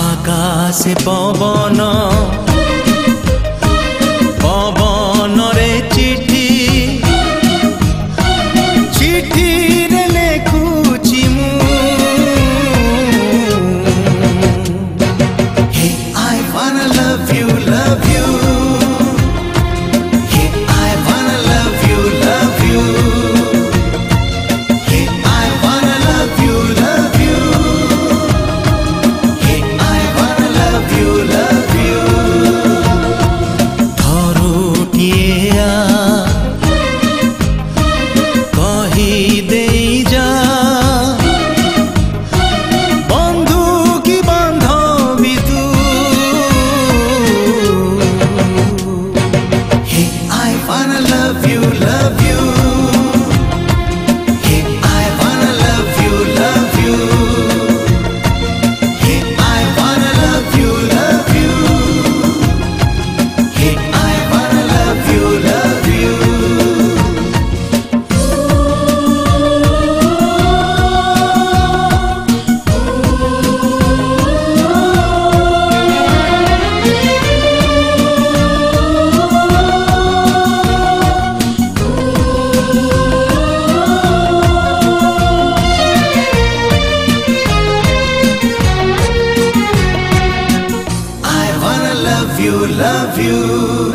आकाशे पवन पवन रे चिठी चिठी रे लेखुची मु हे I wanna love you hey I wanna love you hey I wanna love you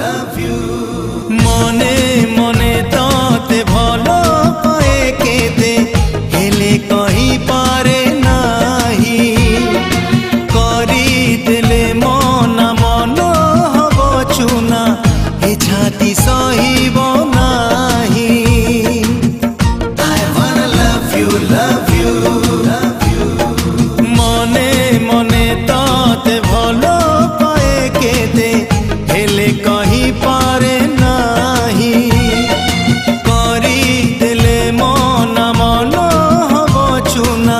love you मने मने ताते भलो पाए केते हेले कहीं पारे नाही करी देले मना मन हब चुना ए छाती सहिब नाही I wanna love you मने मने ताते भलो पाए केते हेले कहीं पारे नाही करी देले मना मन हब चुना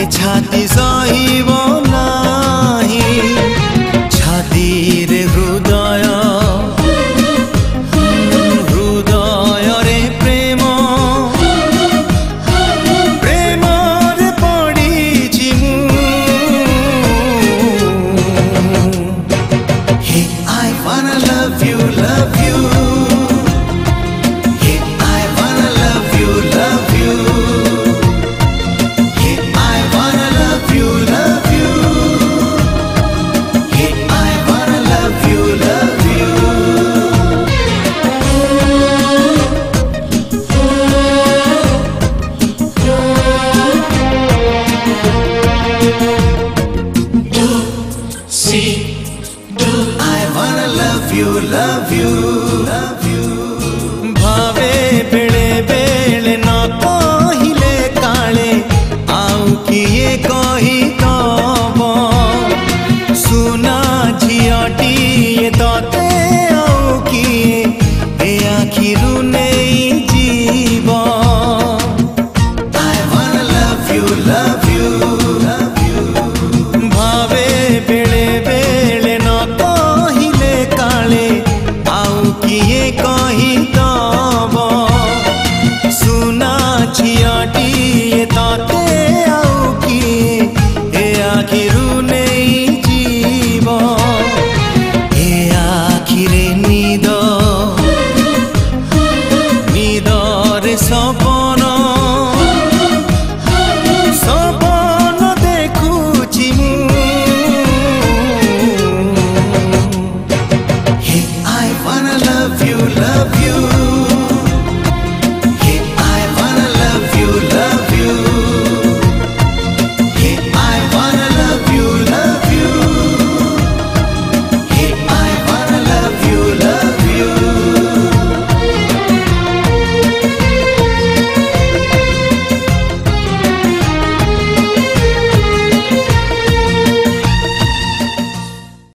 ए छाती सहिब नाही छाती रे हृदय हृदय रे प्रेम प्रेम रे पड़ीची मु हे I wanna love you hey I wanna love you hey I wanna love you hey I wanna love you I wanna love you